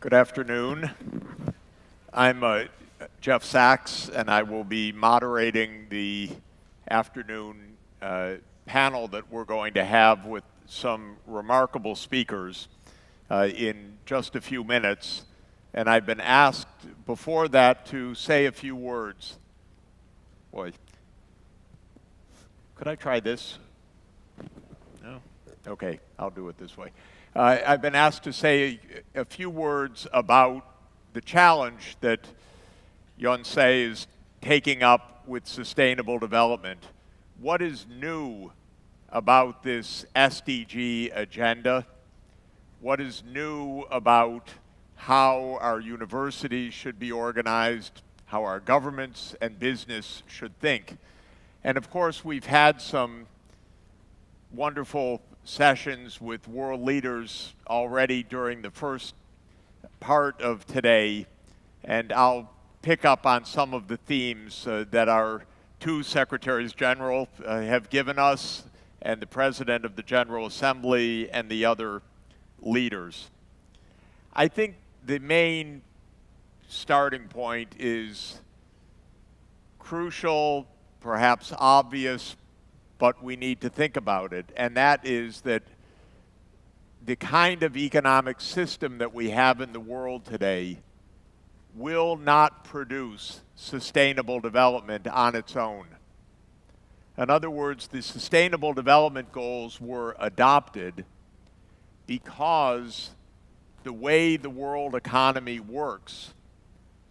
Good afternoon. I'm Jeff Sachs, and I will be moderating the afternoon panel that we're going to have with some remarkable speakers in just a few minutes. And I've been asked before that to say a few words. Boy, could I try this? No? Okay, I'll do it this way. I've been asked to say a few words about the challenge that Yonsei is taking up with sustainable development. What is new about this SDG agenda? What is new about how our universities should be organized, how our governments and business should think? And of course, we've had some wonderful sessions with world leaders already during the first part of today, and I'll pick up on some of the themes that our two Secretaries General have given us, and the President of the General Assembly and the other leaders. I think the main starting point is crucial, perhaps obvious, but we need to think about it, and that is that the kind of economic system that we have in the world today will not produce sustainable development on its own. In other words, the Sustainable Development Goals were adopted because the way the world economy works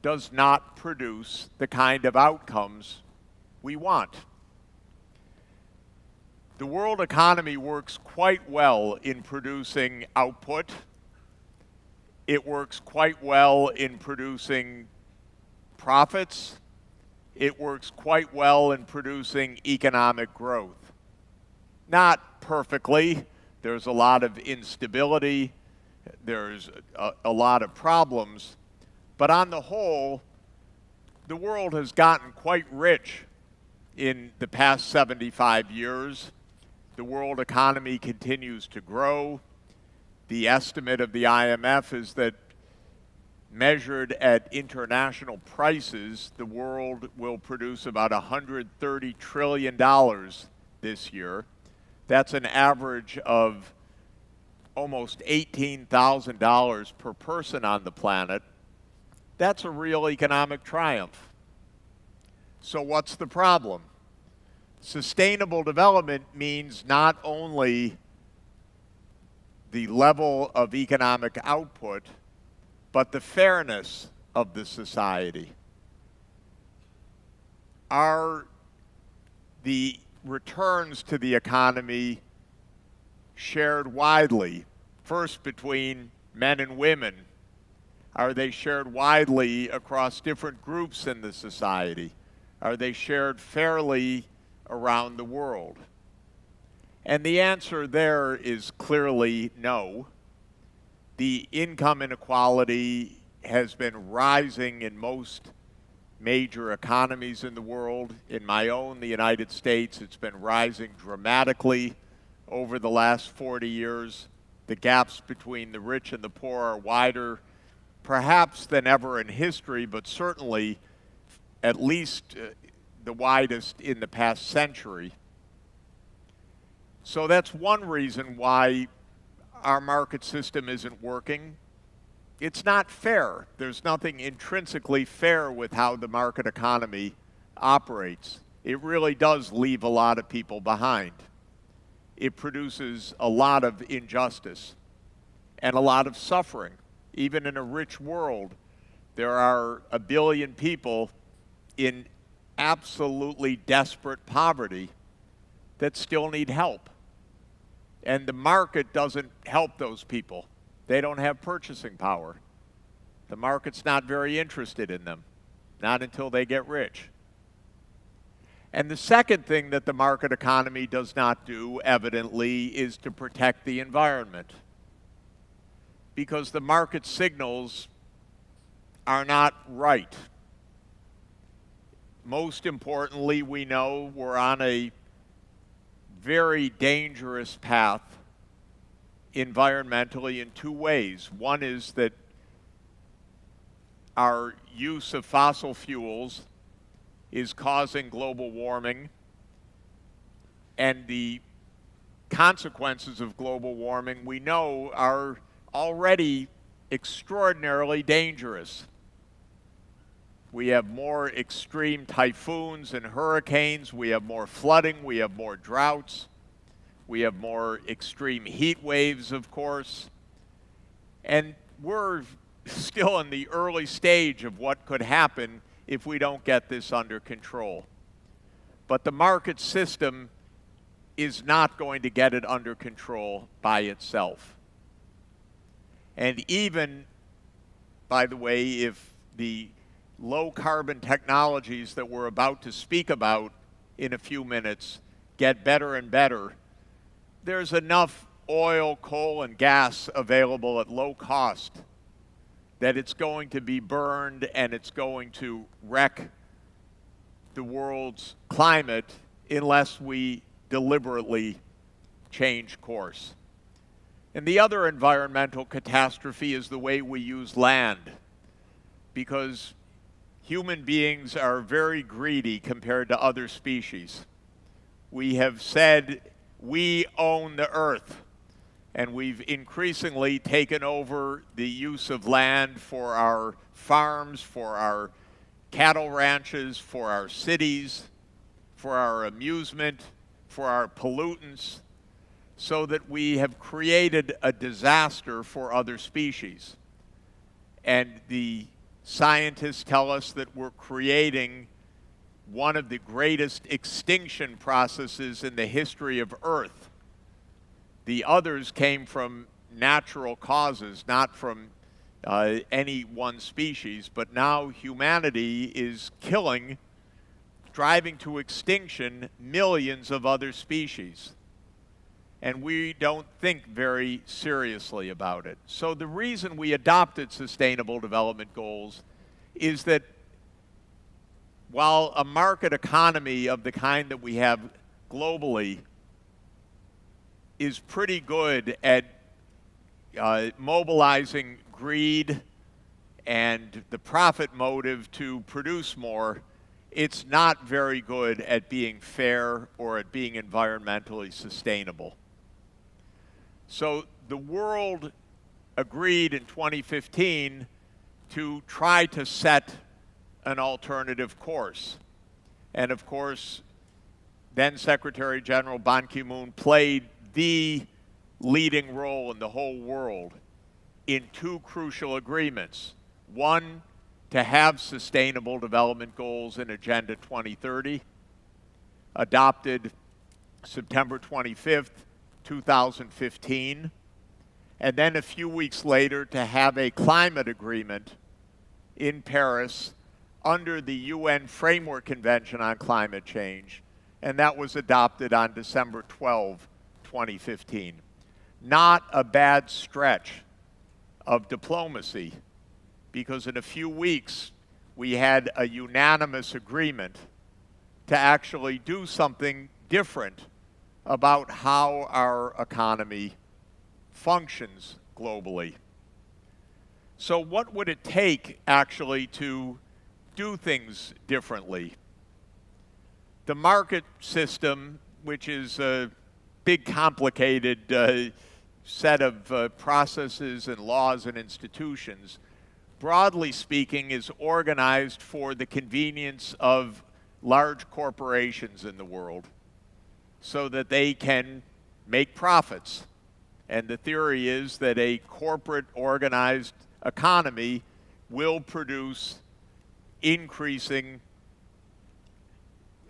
does not produce the kind of outcomes we want. The world economy works quite well in producing output. It works quite well in producing profits. It works quite well in producing economic growth. Not perfectly. There's a lot of instability. There's a lot of problems. But on the whole, the world has gotten quite rich in the past 75 years. The world economy continues to grow. The estimate of the IMF is that measured at international prices, the world will produce about $130 trillion this year. That's an average of almost $18,000 per person on the planet. That's a real economic triumph. So what's the problem? Sustainable development means not only the level of economic output, but the fairness of the society. Are the returns to the economy shared widely, first between men and women? Are they shared widely across different groups in the society? Are they shared fairly around the world? And the answer there is clearly no. The income inequality has been rising in most major economies in the world. In my own, the United States, it's been rising dramatically over the last 40 years. The gaps between the rich and the poor are wider, perhaps than ever in history, but certainly at least the widest in the past century. So that's one reason why our market system isn't working. It's not fair. There's nothing intrinsically fair with how the market economy operates. It really does leave a lot of people behind. It produces a lot of injustice and a lot of suffering. Even in a rich world, there are 1 billion people in absolutely desperate poverty that still need help. And the market doesn't help those people. They don't have purchasing power. The market's not very interested in them, not until they get rich. And the second thing that the market economy does not do, evidently, is to protect the environment. Because the market signals are not right. Most importantly, we know we're on a very dangerous path environmentally in two ways. One is that our use of fossil fuels is causing global warming, and the consequences of global warming we know are already extraordinarily dangerous. We have more extreme typhoons and hurricanes, we have more flooding, we have more droughts, we have more extreme heat waves, of course, and we're still in the early stage of what could happen if we don't get this under control. But the market system is not going to get it under control by itself. And even, by the way, if the low carbon technologies that we're about to speak about in a few minutes get better and better, there's enough oil, coal, and gas available at low cost that it's going to be burned and it's going to wreck the world's climate unless we deliberately change course. And the other environmental catastrophe is the way we use land, because human beings are very greedy compared to other species. We have said we own the earth, and we've increasingly taken over the use of land for our farms, for our cattle ranches, for our cities, for our amusement, for our pollutants, so that we have created a disaster for other species. And the scientists tell us that we're creating one of the greatest extinction processes in the history of Earth. The others came from natural causes, not from any one species, but now humanity is killing, driving to extinction millions of other species. And we don't think very seriously about it. So the reason we adopted Sustainable Development Goals is that while a market economy of the kind that we have globally is pretty good at mobilizing greed and the profit motive to produce more, it's not very good at being fair or at being environmentally sustainable. So the world agreed in 2015 to try to set an alternative course. And of course, then Secretary General Ban Ki-moon played the leading role in the whole world in two crucial agreements. One, to have Sustainable Development Goals in Agenda 2030, adopted September 25th, 2015, and then a few weeks later to have a climate agreement in Paris under the UN Framework Convention on Climate Change, and that was adopted on December 12, 2015. Not a bad stretch of diplomacy, because in a few weeks we had a unanimous agreement to actually do something different about how our economy functions globally. So what would it take actually to do things differently? The market system, which is a big, complicated set of processes and laws and institutions, broadly speaking, is organized for the convenience of large corporations in the world so that they can make profits. And the theory is that a corporate organized economy will produce increasing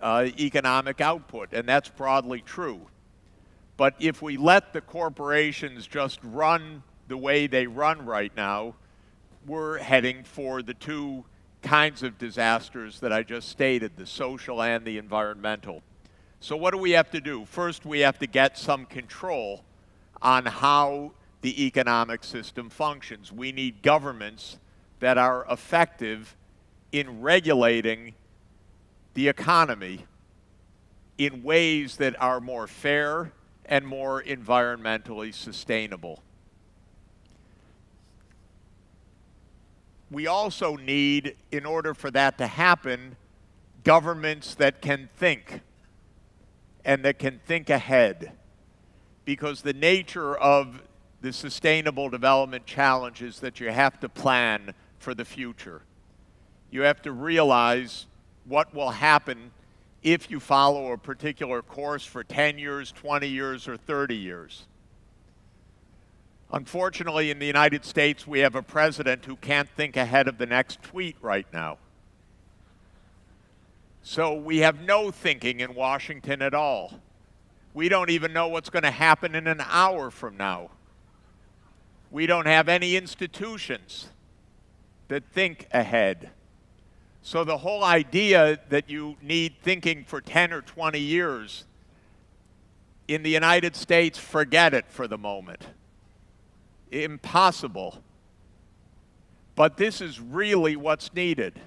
economic output, and that's broadly true. But if we let the corporations just run the way they run right now, we're heading for the two kinds of disasters that I just stated, the social and the environmental. So what do we have to do? First, we have to get some control on how the economic system functions. We need governments that are effective in regulating the economy in ways that are more fair and more environmentally sustainable. we also need, in order for that to happen, governments that can think and that can think ahead. Because the nature of the sustainable development challenge is that you have to plan for the future. You have to realize what will happen if you follow a particular course for 10 years, 20 years, or 30 years. Unfortunately, in the United States, we have a president who can't think ahead of the next tweet right now. So we have no thinking in Washington at all. We don't even know what's going to happen in an hour from now. We don't have any institutions that think ahead. So the whole idea that you need thinking for 10 or 20 years, in the United States, forget it for the moment. Impossible. But this is really what's needed.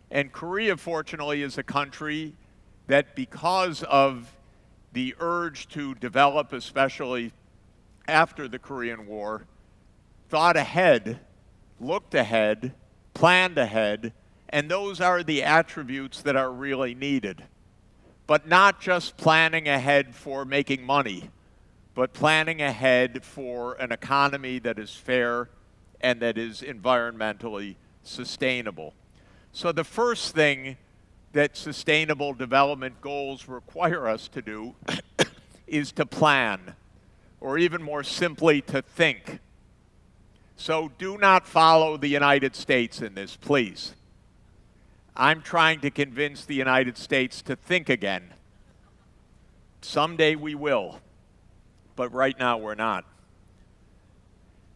And Korea, fortunately, is a country that, because of the urge to develop, especially after the Korean War, thought ahead, looked ahead, planned ahead, and those are the attributes that are really needed. But not just planning ahead for making money, but planning ahead for an economy that is fair and that is environmentally sustainable. So the first thing that sustainable development goals require us to do is to plan, or even more simply, to think. So do not follow the United States in this, please. I'm trying to convince the United States to think again. Someday we will, but right now we're not.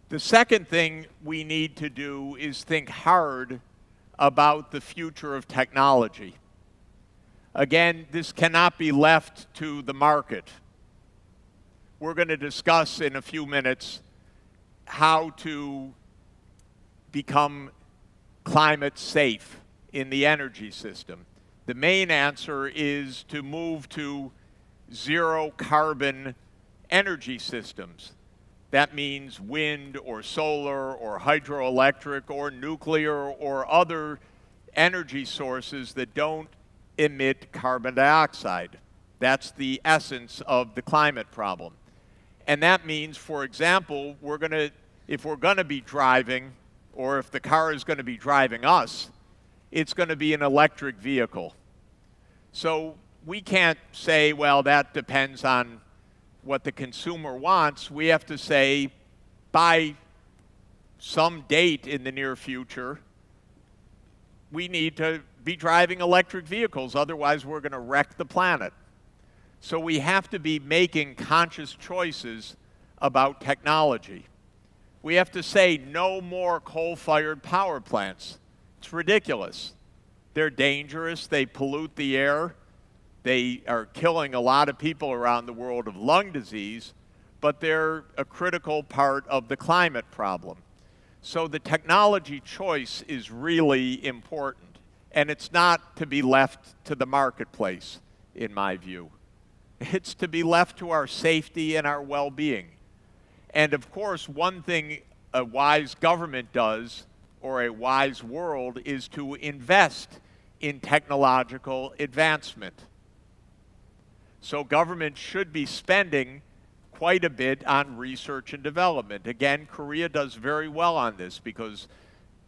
The second thing we need to do is think hard about the future of technology. Again, this cannot be left to the market. We're going to discuss in a few minutes how to become climate safe in the energy system. The main answer is to move to zero carbon energy systems. That means wind or solar or hydroelectric or nuclear or other energy sources that don't emit carbon dioxide. That's the essence of the climate problem. And that means, for example, if we're going to be driving, or if the car is going to be driving us, it's going to be an electric vehicle. So we can't say, well, that depends on what the consumer wants. We have to say, by some date in the near future, we need to be driving electric vehicles. Otherwise, we're going to wreck the planet. So we have to be making conscious choices about technology. We have to say no more coal-fired power plants. It's ridiculous. They're dangerous. They pollute the air. They are killing a lot of people around the world of lung disease, but they're a critical part of the climate problem. So the technology choice is really important, and it's not to be left to the marketplace, in my view. It's to be left to our safety and our well-being. And of course, one thing a wise government does, or a wise world, is to invest in technological advancement. So government should be spending quite a bit on research and development. Again, Korea does very well on this because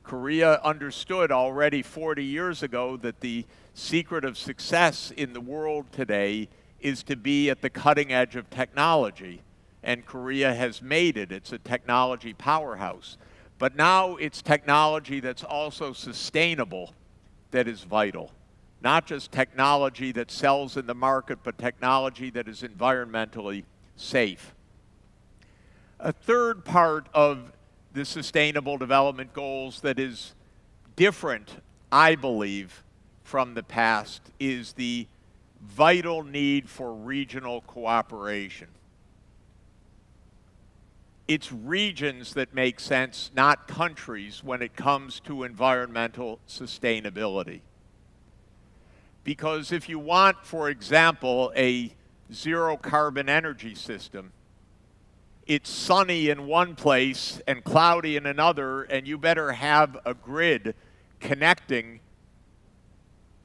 Korea understood already 40 years ago that the secret of success in the world today is to be at the cutting edge of technology. And Korea has made it. It's a technology powerhouse. But now it's technology that's also sustainable that is vital. Not just technology that sells in the market, but technology that is environmentally safe. A third part of the Sustainable Development Goals that is different, I believe, from the past is the vital need for regional cooperation. It's regions that make sense, not countries, when it comes to environmental sustainability. Because if you want, for example, a zero carbon energy system, it's sunny in one place and cloudy in another, and you better have a grid connecting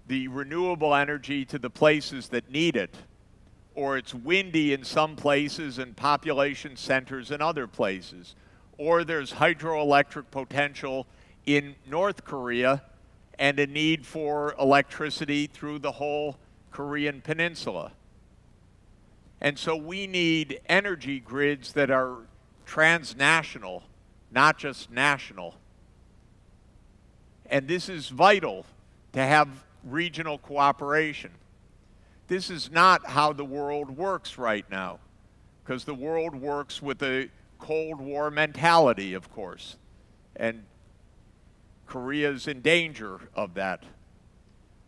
the renewable energy to the places that need it. Or it's windy in some places and population centers in other places. Or there's hydroelectric potential in North Korea and a need for electricity through the whole Korean peninsula. And so we need energy grids that are transnational, not just national. And this is vital to have regional cooperation. This is not how the world works right now, because the world works with a Cold War mentality, of course. And Korea is in danger of that,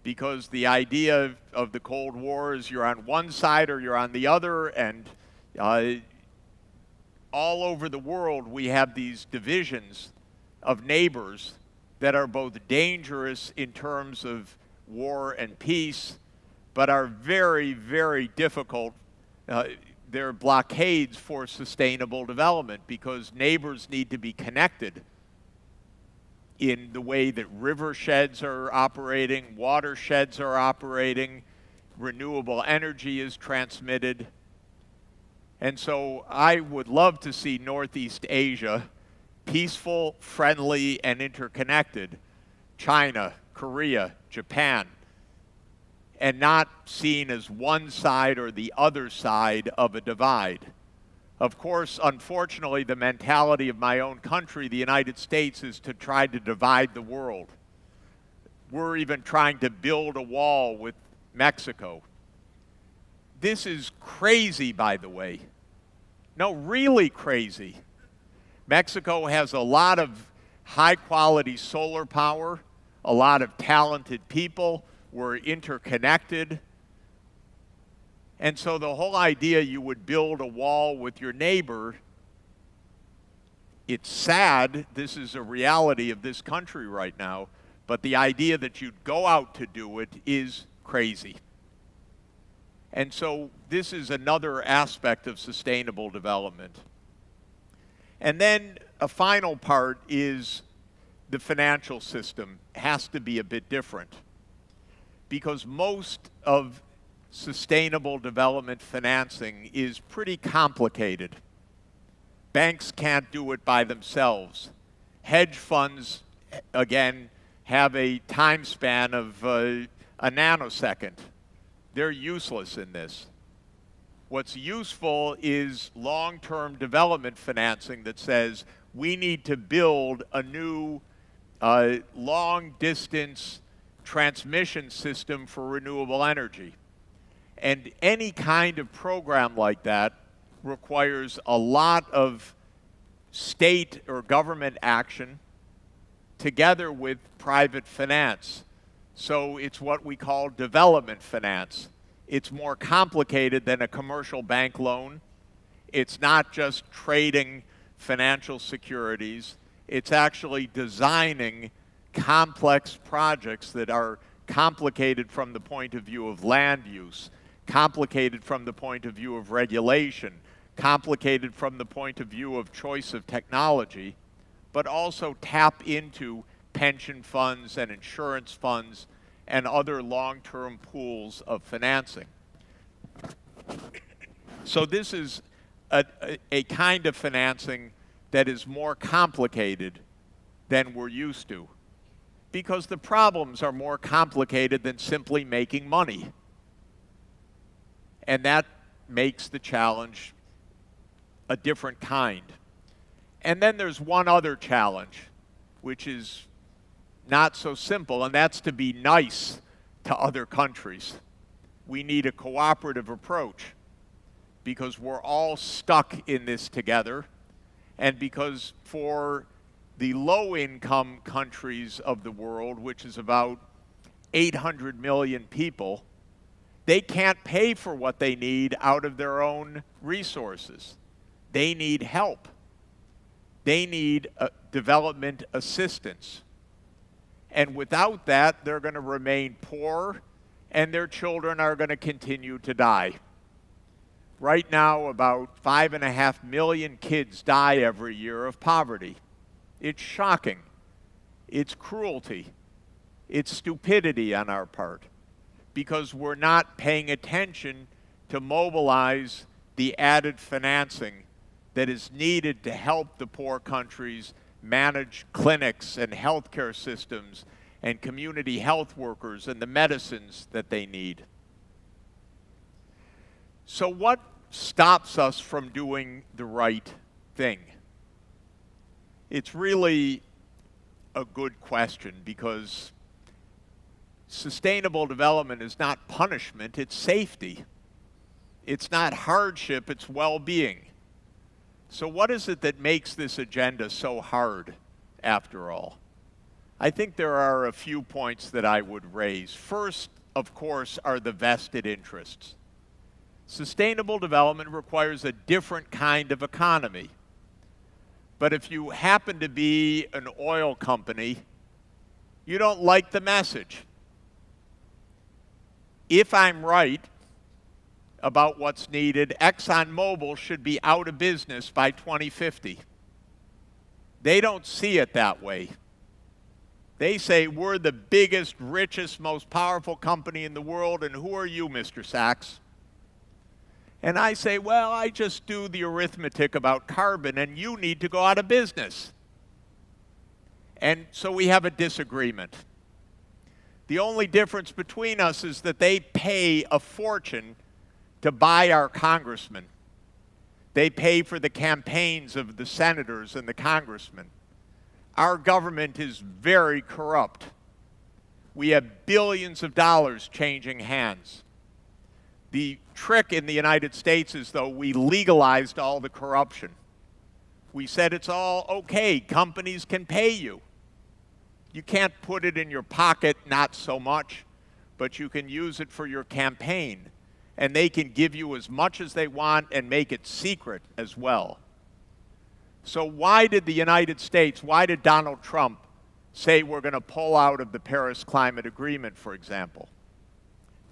because the idea of the Cold War is you're on one side or you're on the other, and all over the world we have these divisions of neighbors that are both dangerous in terms of war and peace, but are very, very difficult. They're blockades for sustainable development, because neighbors need to be connected in the way that river sheds are operating, watersheds are operating, renewable energy is transmitted. And so I would love to see Northeast Asia peaceful, friendly, and interconnected. China, Korea, Japan, and not seen as one side or the other side of a divide. Of course, unfortunately, the mentality of my own country, the United States, is to try to divide the world. We're even trying to build a wall with Mexico. This is crazy, by the way. No, really crazy. Mexico has a lot of high-quality solar power, a lot of talented people. We're interconnected. And so the whole idea you would build a wall with your neighbor, it's sad, this is a reality of this country right now, but the idea that you'd go out to do it is crazy. And so this is another aspect of sustainable development. And then a final part is the financial system has to be a bit different, because most of sustainable development financing is pretty complicated. Banks can't do it by themselves. Hedge funds, again, have a time span of a nanosecond. They're useless in this. What's useful is long-term development financing that says we need to build a new long-distance transmission system for renewable energy. And any kind of program like that requires a lot of state or government action together with private finance. So it's what we call development finance. It's more complicated than a commercial bank loan. It's not just trading financial securities. It's actually designing complex projects that are complicated from the point of view of land use, complicated from the point of view of regulation, complicated from the point of view of choice of technology, but also tap into pension funds and insurance funds and other long-term pools of financing. So this is a kind of financing that is more complicated than we're used to, because the problems are more complicated than simply making money. And that makes the challenge a different kind. And then there's one other challenge, which is not so simple, and that's to be nice to other countries. We need a cooperative approach, because we're all stuck in this together, and because for the low-income countries of the world, which is about 800 million people, they can't pay for what they need out of their own resources. They need help. They need development assistance. And without that, they're going to remain poor, and their children are going to continue to die. Right now, about 5.5 million kids die every year of poverty. It's shocking. It's cruelty. It's stupidity on our part because we're not paying attention to mobilize the added financing that is needed to help the poor countries manage clinics and healthcare systems and community health workers and the medicines that they need. So what stops us from doing the right thing? It's really a good question because sustainable development is not punishment, it's safety. It's not hardship, it's well-being. So what is it that makes this agenda so hard, after all? I think there are a few points that I would raise. First, of course, are the vested interests. Sustainable development requires a different kind of economy. But if you happen to be an oil company, you don't like the message. If I'm right about what's needed, ExxonMobil should be out of business by 2050. They don't see it that way. They say, we're the biggest, richest, most powerful company in the world, and who are you, Mr. Sachs? And I say, well, I just do the arithmetic about carbon, and you need to go out of business. And so we have a disagreement. The only difference between us is that they pay a fortune to buy our congressmen. They pay for the campaigns of the senators and the congressmen. Our government is very corrupt. We have billions of dollars changing hands. The trick in the United States is, though, we legalized all the corruption. We said it's all okay, companies can pay you. You can't put it in your pocket, not so much, but you can use it for your campaign. And they can give you as much as they want and make it secret as well. So why did the United States, why did Donald Trump say we're going to pull out of the Paris Climate Agreement, for example?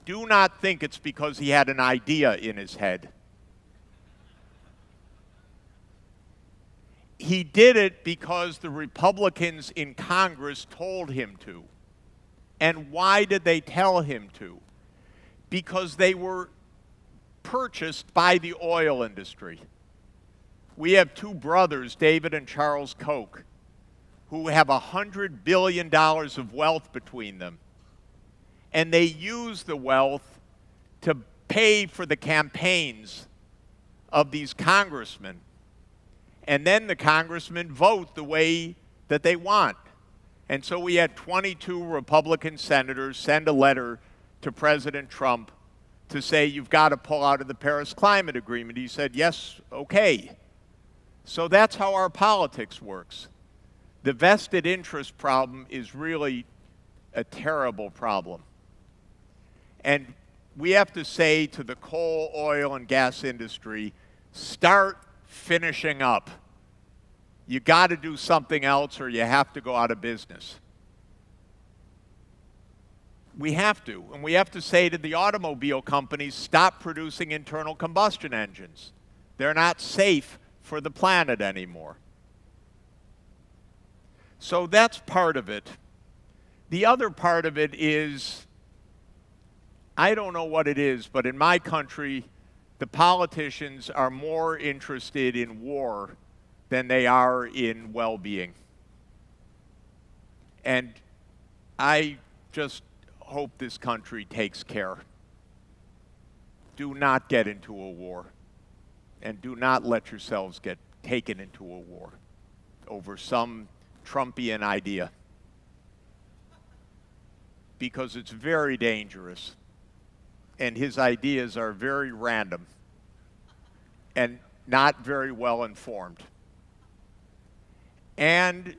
Do not think it's because he had an idea in his head. He did it because the Republicans in Congress told him to. And why did they tell him to? Because they were purchased by the oil industry. We have two brothers, David and Charles Koch, who have $100 billion of wealth between them. And they use the wealth to pay for the campaigns of these congressmen. And then the congressmen vote the way that they want. And so we had 22 Republican senators send a letter to President Trump to say, you've got to pull out of the Paris Climate Agreement. He said, yes, okay. So that's how our politics works. The vested interest problem is really a terrible problem. And we have to say to the coal, oil, and gas industry, start finishing up. You got to do something else or you have to go out of business. We have to. And we have to say to the automobile companies, stop producing internal combustion engines. They're not safe for the planet anymore. So that's part of it. The other part of it is, I don't know what it is, but in my country, the politicians are more interested in war than they are in well-being. And I just hope this country takes care. Do not get into a war. And do not let yourselves get taken into a war over some Trumpian idea. Because it's very dangerous. And his ideas are very random and not very well informed. And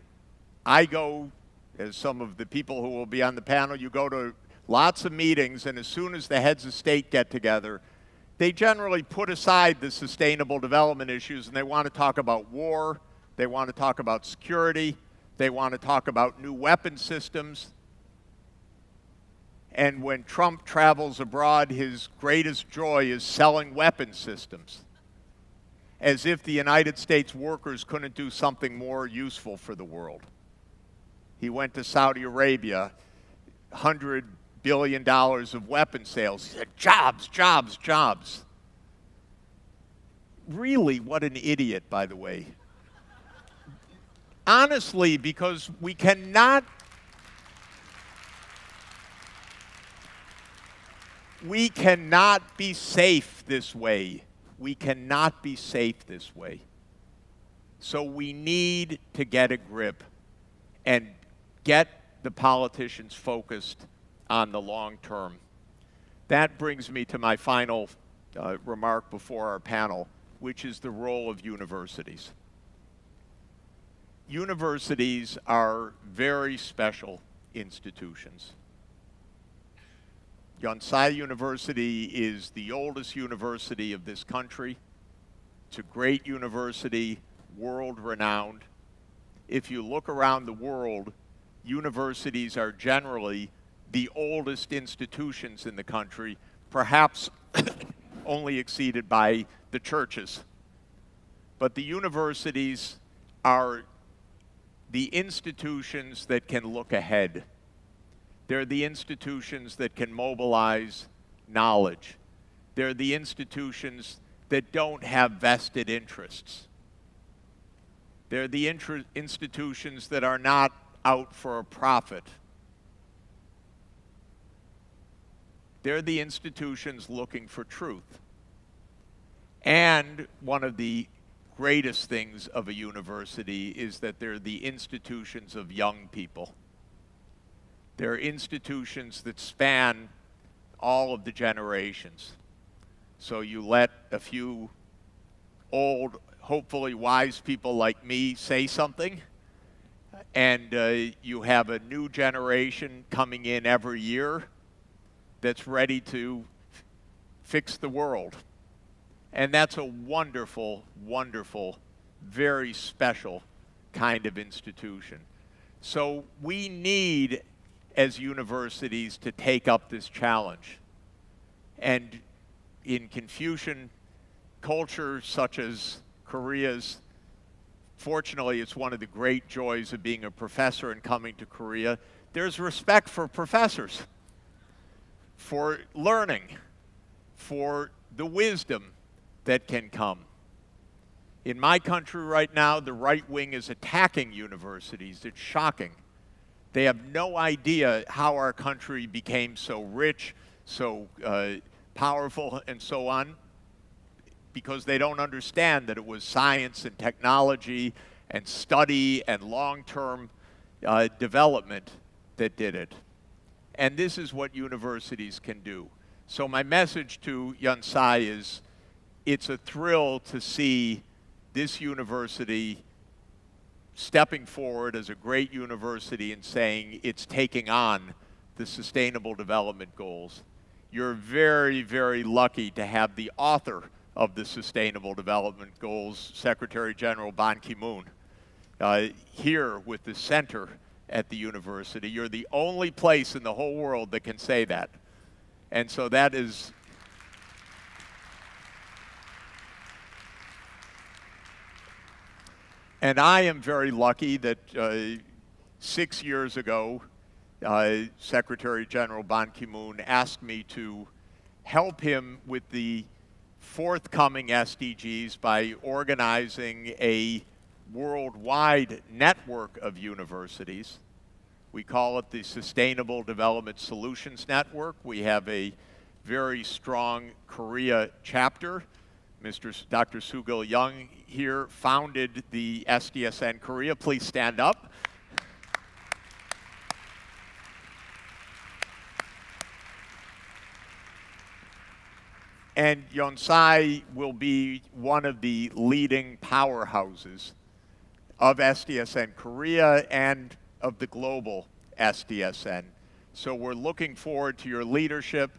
I go, as some of the people who will be on the panel, you go to lots of meetings, and as soon as the heads of state get together, they generally put aside the sustainable development issues and they want to talk about war, they want to talk about security, they want to talk about new weapon systems. And when Trump travels abroad, his greatest joy is selling weapon systems, as if the United States workers couldn't do something more useful for the world. He went to Saudi Arabia, $100 billion of weapon sales. He said, jobs, jobs, jobs. Really, what an idiot, by the way. Honestly, because we cannot be safe this way. We cannot be safe this way. So we need to get a grip and get the politicians focused on the long term. That brings me to my final remark before our panel, which is the role of universities. Universities are very special institutions. Yonsei University is the oldest university of this country. It's a great university, world-renowned. If you look around the world, universities are generally the oldest institutions in the country, perhaps only exceeded by the churches. But the universities are the institutions that can look ahead. They're the institutions that can mobilize knowledge. They're the institutions that don't have vested interests. They're the institutions that are not out for a profit. They're the institutions looking for truth. And one of the greatest things of a university is that they're the institutions of young people. They're institutions that span all of the generations. So you let a few old, hopefully wise people like me say something, and you have a new generation coming in every year that's ready to fix the world. And that's a wonderful, wonderful, very special kind of institution. So we need, as universities, to take up this challenge. And in Confucian culture, such as Korea's, fortunately, it's one of the great joys of being a professor and coming to Korea. There's respect for professors, for learning, for the wisdom that can come. In my country right now, the right wing is attacking universities. It's shocking. They have no idea how our country became so rich, so powerful, and so on, because they don't understand that it was science and technology and study and long-term development that did it. And this is what universities can do. So my message to Yonsei is, it's a thrill to see this university stepping forward as a great university and saying it's taking on the Sustainable Development Goals. You're very, very lucky to have the author of the Sustainable Development Goals, Secretary General Ban Ki-moon, here with the center at the university. You're the only place in the whole world that can say that. And so that is... And I am very lucky that 6 years ago, Secretary General Ban Ki-moon asked me to help him with the forthcoming SDGs by organizing a worldwide network of universities. We call it the Sustainable Development Solutions Network. We have a very strong Korea chapter. Dr. Soo-gil Young here founded the SDSN Korea. Please stand up. And Yonsei will be one of the leading powerhouses of SDSN Korea and of the global SDSN. So we're looking forward to your leadership,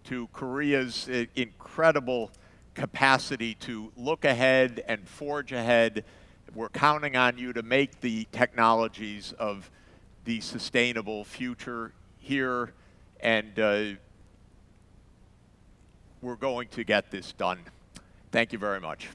to Korea's incredible capacity to look ahead and forge ahead. We're counting on you to make the technologies of the sustainable future here and we're going to get this done. Thank you very much.